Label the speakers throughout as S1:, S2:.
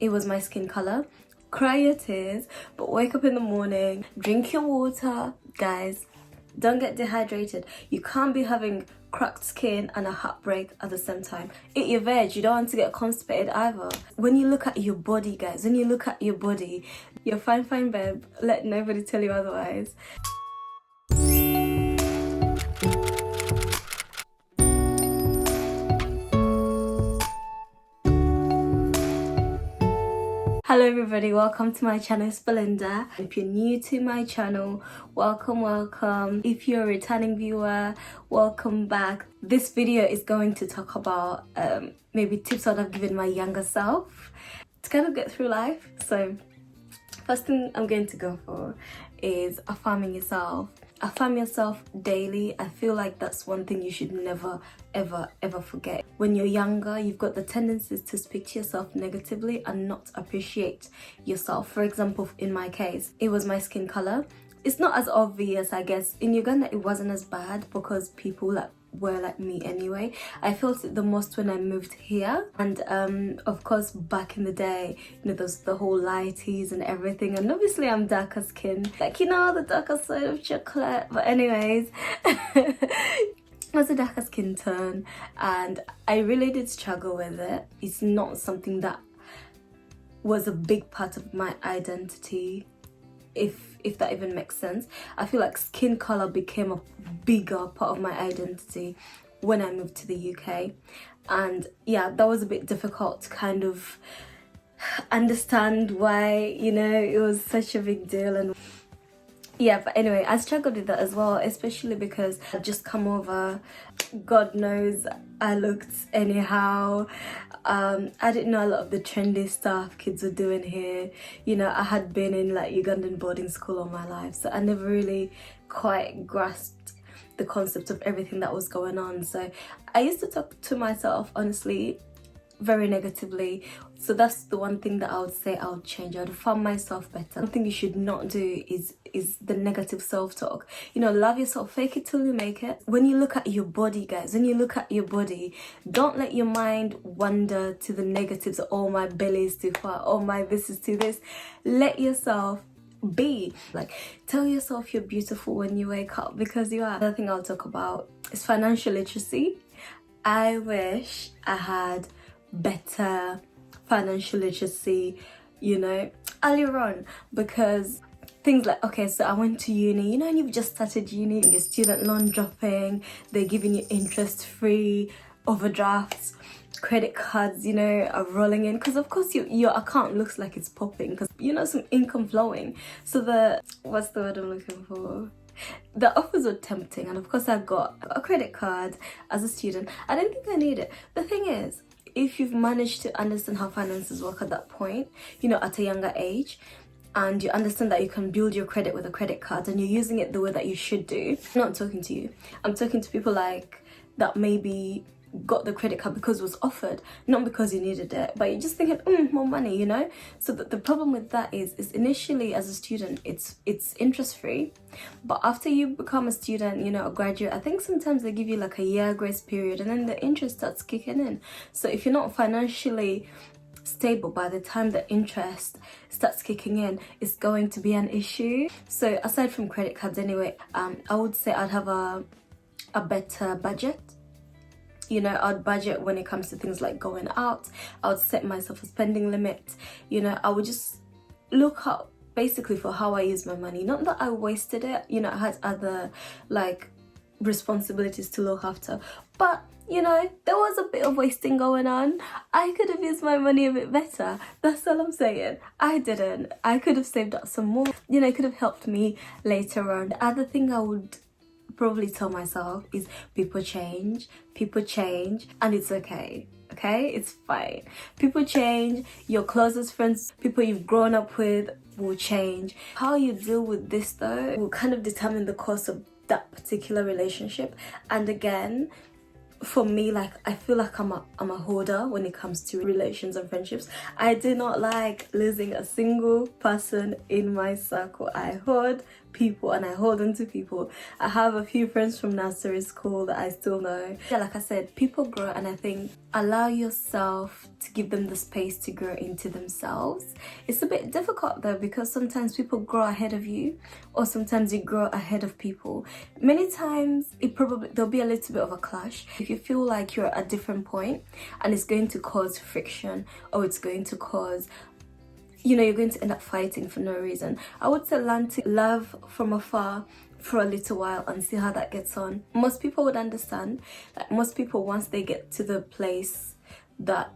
S1: it was my skin color. Cry your tears, but wake up in the morning, drink your water. Guys, don't get dehydrated. You can't be having cracked skin and a heartbreak at the same time. Eat your veg. You don't want to get constipated either. When you look at your body, guys, when you look at your body, you're fine, babe. Let nobody tell you otherwise. Hello everybody, welcome to my channel. It's Belinda. If you're new to my channel, welcome. If you're a returning viewer, welcome back. This video is going to talk about maybe tips I'd have given my younger self to kind of get through life. So first thing I'm going to go for is affirming yourself. Affirm yourself daily. I feel like that's one thing you should never ever forget. When you're younger, you've got the tendencies to speak to yourself negatively and not appreciate yourself. For example, in my case, it was my skin color. It's not as obvious, I guess. In Uganda, it wasn't as bad because people were like me anyway. I felt it the most when I moved here, and of course back in the day, you know, there's the whole lighties and everything, and obviously I'm darker skin, like, you know, the darker side of chocolate. But anyways, it was a darker skin tone and I really did struggle with it. It's not something that was a big part of my identity, if that even makes sense. I feel like skin color became a bigger part of my identity when I moved to the UK, and yeah, that was a bit difficult to kind of understand why, you know, it was such a big deal. And yeah, but anyway, I struggled with that as well, especially because I'd just come over. God knows I looked anyhow. I didn't know a lot of the trendy stuff kids were doing here. You know, I had been in like Ugandan boarding school all my life, so I never really quite grasped the concept of everything that was going on. So I used to talk to myself, honestly, very negatively. So that's the one thing that I would say I would change. I would affirm myself better. One thing you should not do is the negative self-talk. You know, love yourself, fake it till you make it. When you look at your body, guys, when you look at your body, don't let your mind wander to the negatives. Oh, my belly is too fat, oh my this is too this. Let yourself be. Like, tell yourself you're beautiful when you wake up, because you are. Another thing I'll talk about is financial literacy. I wish I had better financial literacy, you know, earlier on, because things like, okay, so I went to uni, you know, and you've just started uni, your student loan dropping, they're giving you interest-free overdrafts, credit cards, you know, are rolling in, because of course your account looks like it's popping because, you know, some income flowing. So what's the word I'm looking for? The offers were tempting, and of course I got a credit card as a student. I didn't think I need it. The thing is, if you've managed to understand how finances work at that point, you know, at a younger age, and you understand that you can build your credit with a credit card and you're using it the way that you should do, I'm not talking to you. I'm talking to people like that maybe got the credit card because it was offered, not because you needed it, but you're just thinking, more money, you know. So the problem with that is initially as a student it's interest free, but after you become a student, you know, a graduate, I think sometimes they give you like a year grace period and then the interest starts kicking in. So if you're not financially stable by the time the interest starts kicking in, it's going to be an issue. So aside from credit cards anyway, I would say I'd have a better budget. You know, I'd budget when it comes to things like going out. I would set myself a spending limit. You know, I would just look out basically for how I use my money. Not that I wasted it, you know, I had other like responsibilities to look after, but you know, there was a bit of wasting going on. I could have used my money a bit better. That's all I'm saying. I didn't. I could have saved up some more. You know, it could have helped me later on. The other thing I would probably tell myself is people change, and it's okay. It's fine. People change. Your closest friends, people you've grown up with, will change. How you deal with this though will kind of determine the course of that particular relationship. And again, for me, like, I feel like I'm a hoarder when it comes to relations and friendships. I do not like losing a single person in my circle. I hoard people and I hold on to people. I have a few friends from nursery school that I still know. Yeah, like I said, people grow, and I think allow yourself to give them the space to grow into themselves. It's a bit difficult though, because sometimes people grow ahead of you, or sometimes you grow ahead of people. Many times there'll be a little bit of a clash if you feel like you're at a different point, and it's going to cause friction, or it's going to cause, you know, you're going to end up fighting for no reason. I would say learn to love from afar for a little while and see how that gets on. Most people would understand. Like, most people, once they get to the place that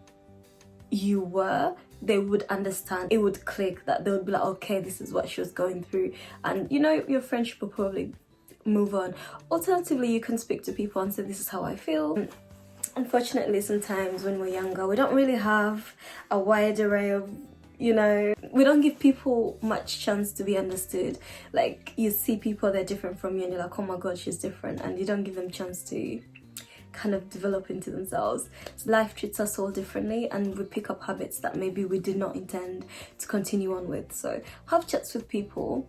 S1: you were, they would understand. It would click, that they would be like, okay, this is what she was going through, and you know, your friendship will probably move on. Alternatively, you can speak to people and say, this is how I feel. Unfortunately, sometimes when we're younger, we don't really have a wide array of, you know, we don't give people much chance to be understood. Like, you see people, they're different from you, and you're like, oh my god, she's different, and you don't give them chance to kind of develop into themselves. So life treats us all differently, and we pick up habits that maybe we did not intend to continue on with. So have chats with people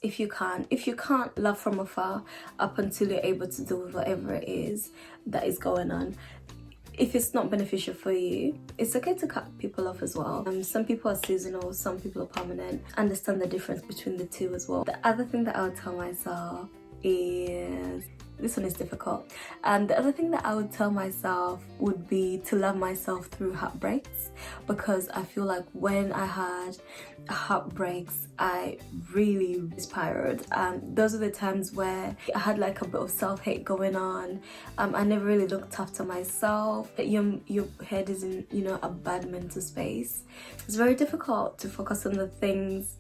S1: if you can. If you can't, love from afar up until you're able to deal with whatever it is that is going on. If it's not beneficial for you, it's okay to cut people off as well. Some people are seasonal, some people are permanent. Understand the difference between the two as well. The other thing that I would tell myself is, this one is difficult, and the other thing that I would tell myself would be to love myself through heartbreaks, because I feel like when I had heartbreaks, I really spiraled. Those are the times where I had like a bit of self-hate going on. I never really looked after myself. Your head is in, you know, a bad mental space. It's very difficult to focus on the things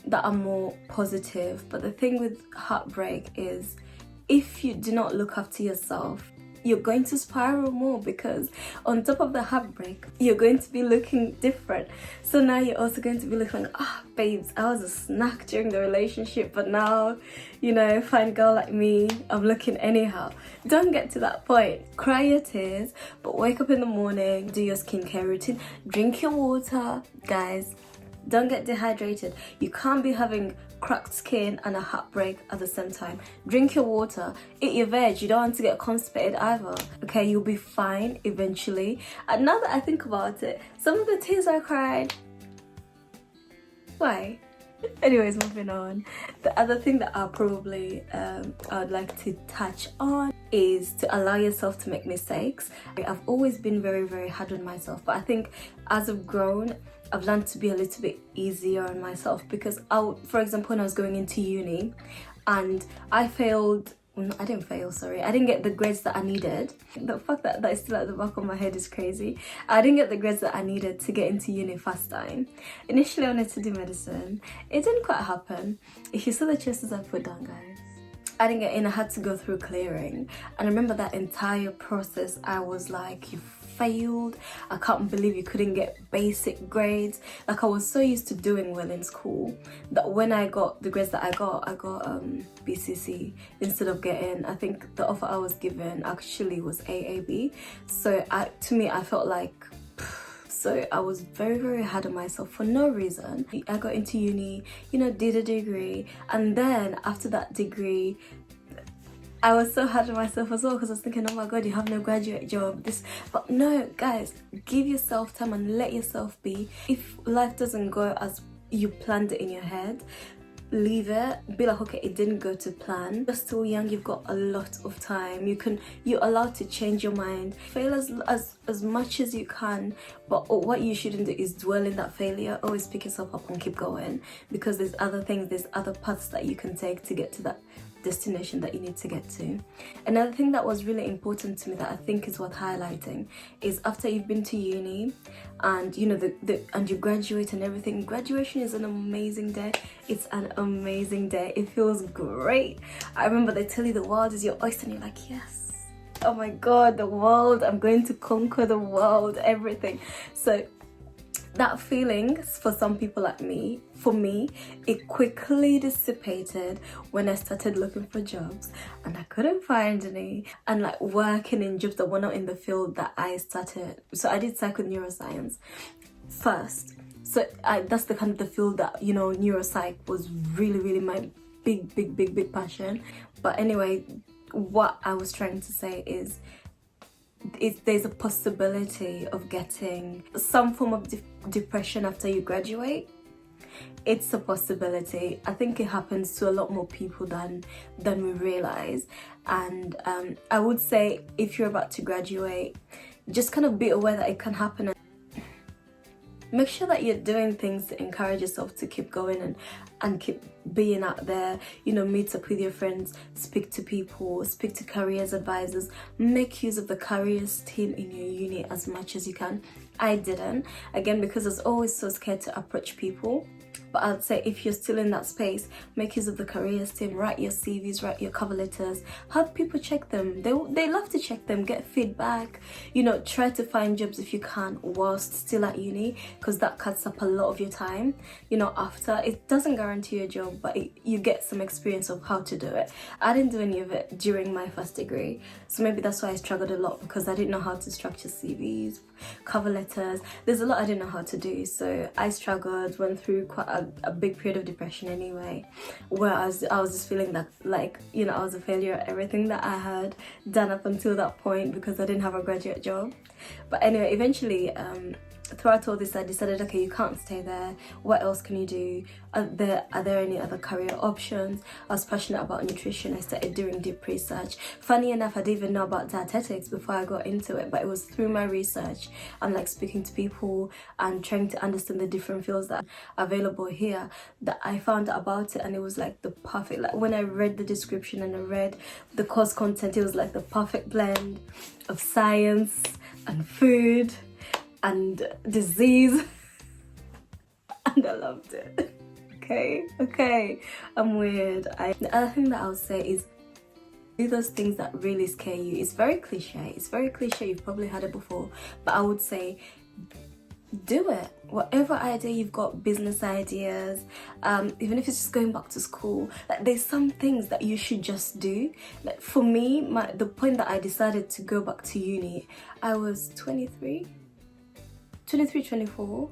S1: that are more positive. But the thing with heartbreak is, if you do not look after yourself, you're going to spiral more, because on top of the heartbreak, you're going to be looking different. So now you're also going to be looking like, babes, I was a snack during the relationship, but now, you know, fine girl like me, I'm looking anyhow. Don't get to that point. Cry your tears, but wake up in the morning, do your skincare routine, drink your water. Guys, don't get dehydrated. You can't be having cracked skin and a heartbreak at the same time. Drink your water, eat your veg. You don't want to get constipated either. Okay, you'll be fine eventually. And now that I think about it, some of the tears I cried, why? Anyways, moving on. The other thing that I'll probably I'd like to touch on is to allow yourself to make mistakes. I've always been very, very hard on myself, but I think as I've grown, I've learned to be a little bit easier on myself, because for example, when I was going into uni and I failed, I didn't fail, sorry, I didn't get the grades that I needed. The fact that is still at the back of my head is crazy. I didn't get the grades that I needed to get into uni first time. Initially I wanted to do medicine. It didn't quite happen. If you saw the choices I put down, guys, I didn't get in. I had to go through clearing, and I remember that entire process. I was like, you failed, I can't believe you couldn't get basic grades. Like, I was so used to doing well in school that when I got the grades that I got BCC instead of getting, I think the offer I was given actually was AAB. So to me I felt like, so I was very, very hard on myself for no reason. I got into uni, you know, did a degree, and then after that degree I was so hard on myself as well, because I was thinking, oh my god, you have no graduate job, this. But no, guys, give yourself time and let yourself be. If life doesn't go as you planned it in your head, leave it. Be like, okay, it didn't go to plan. You're still young, you've got a lot of time. You're allowed to change your mind. Fail as much as you can, but what you shouldn't do is dwell in that failure. Always pick yourself up and keep going, because there's other things, there's other paths that you can take to get to that destination that you need to get to. Another thing that was really important to me that I think is worth highlighting is, after you've been to uni and you know and you graduate and everything, graduation is an amazing day. It's an amazing day. It feels great. I remember they tell you the world is your oyster and you're like, yes, oh my god, the world, I'm going to conquer the world, everything. So that feeling, for some people like me, for me, it quickly dissipated when I started looking for jobs and I couldn't find any, and like working in jobs that were not in the field that I started. So I did psych with neuroscience first. So that's the kind of the field that, you know, neuropsych was really, really my big passion. But anyway, what I was trying to say is there's a possibility of getting some form of depression after you graduate. It's a possibility. I think it happens to a lot more people than we realize. And I would say if you're about to graduate, just kind of be aware that it can happen. Make sure that you're doing things to encourage yourself to keep going and keep being out there, you know, meet up with your friends, speak to people, speak to careers advisors, make use of the careers team in your uni as much as you can. I didn't, again, because I was always so scared to approach people. But I'd say if you're still in that space, make use of the careers team, write your CVs, write your cover letters, have people check them. They love to check them, get feedback, you know, try to find jobs if you can whilst still at uni, because that cuts up a lot of your time, you know, after. It doesn't guarantee a job, but you get some experience of how to do it. I didn't do any of it during my first degree, so maybe that's why I struggled a lot, because I didn't know how to structure CVs, cover letters. There's a lot I didn't know how to do, so I struggled, went through quite a big period of depression anyway, where I was just feeling that, like, you know, I was a failure at everything that I had done up until that point, because I didn't have a graduate job. But anyway, eventually throughout all this, I decided, okay, you can't stay there. What else can you do? Are there any other career options? I was passionate about nutrition. I started doing deep research. Funny enough, I didn't even know about dietetics before I got into it, but it was through my research and like speaking to people and trying to understand the different fields that are available here that I found out about it. And it was like the perfect, like when I read the description and I read the course content, it was like the perfect blend of science and food and disease, and I loved it. Okay, I'm weird. The other thing that I would say is do those things that really scare you. It's very cliche, you've probably heard it before, but I would say do it. Whatever idea you've got, business ideas, even if it's just going back to school, like there's some things that you should just do. Like for me, the point that I decided to go back to uni, I was 23, 24.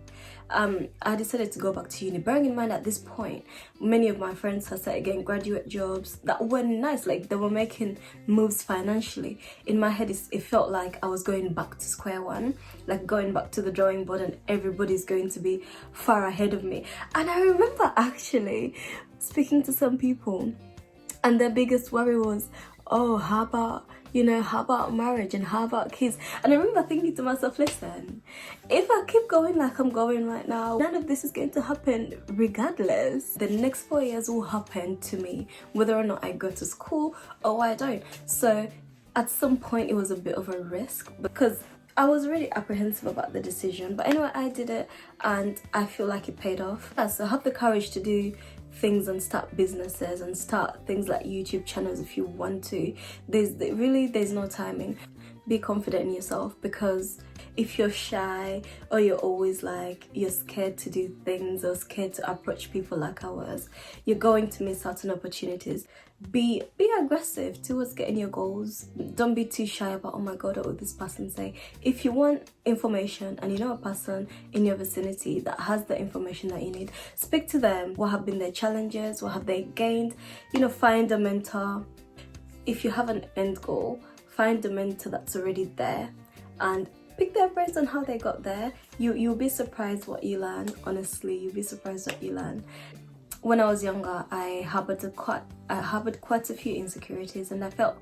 S1: I decided to go back to uni, bearing in mind at this point many of my friends had started getting graduate jobs that were nice, like they were making moves financially. In my head it felt like I was going back to square one, like going back to the drawing board, and everybody's going to be far ahead of me. And I remember actually speaking to some people and their biggest worry was, oh, how about marriage and how about kids? And I remember thinking to myself, listen, if I keep going like I'm going right now, none of this is going to happen regardless. The next 4 years will happen to me, whether or not I go to school or I don't. So at some point it was a bit of a risk because I was really apprehensive about the decision. But anyway, I did it and I feel like it paid off. So have the courage to do things and start businesses and start things like YouTube channels if you want to. There's no timing. Be confident in yourself, because if you're shy or you're always like you're scared to do things or scared to approach people like I was, you're going to miss out on opportunities. Be aggressive towards getting your goals. Don't be too shy about, oh my god, what will this person say? If you want information and you know a person in your vicinity that has the information that you need, speak to them. What have been their challenges? What have they gained? You know, find a mentor. If you have an end goal, find a mentor that's already there and pick their brains on how they got there. You'll be surprised what you learn. Honestly, you'll be surprised what you learn. When I was younger, I harbored quite a few insecurities, and I felt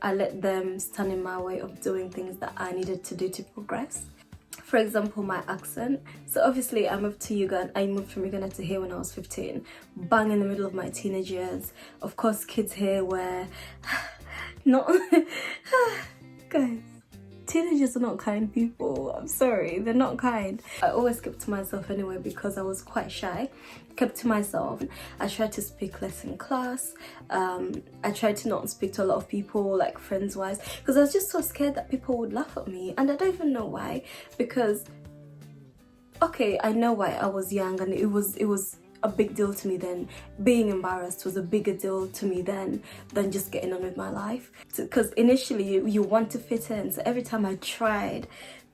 S1: I let them stand in my way of doing things that I needed to do to progress. For example, my accent. So obviously I moved from Uganda to here when I was 15, bang in the middle of my teenage years. Of course, kids here were not guys, teenagers are not kind people. I'm sorry, they're not kind. I always kept to myself anyway because I was quite shy. Kept to myself. I tried to speak less in class. I tried to not speak to a lot of people, like friends wise, because I was just so scared that people would laugh at me. And I don't even know why, because okay, I know why. I was young and it was a big deal to me then. Being embarrassed was a bigger deal to me then than just getting on with my life. Because initially you want to fit in, so every time I tried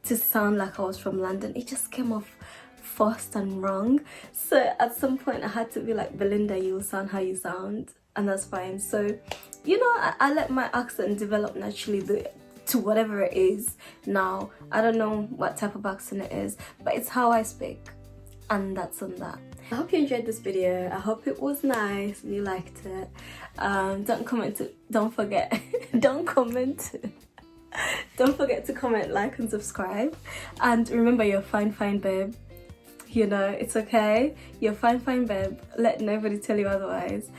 S1: to sound like I was from London, it just came off forced and wrong. So at some point I had to be like, Belinda, you'll sound how you sound. and that's fine. So, you know, I let my accent develop naturally to whatever it is now. I don't know what type of accent it is, but it's how I speak, and that's on that. I hope you enjoyed this video. I hope it was nice and you liked it. Don't forget don't forget to comment, like and subscribe, and remember, you're fine babe. You know, it's okay, you're fine babe. Let nobody tell you otherwise.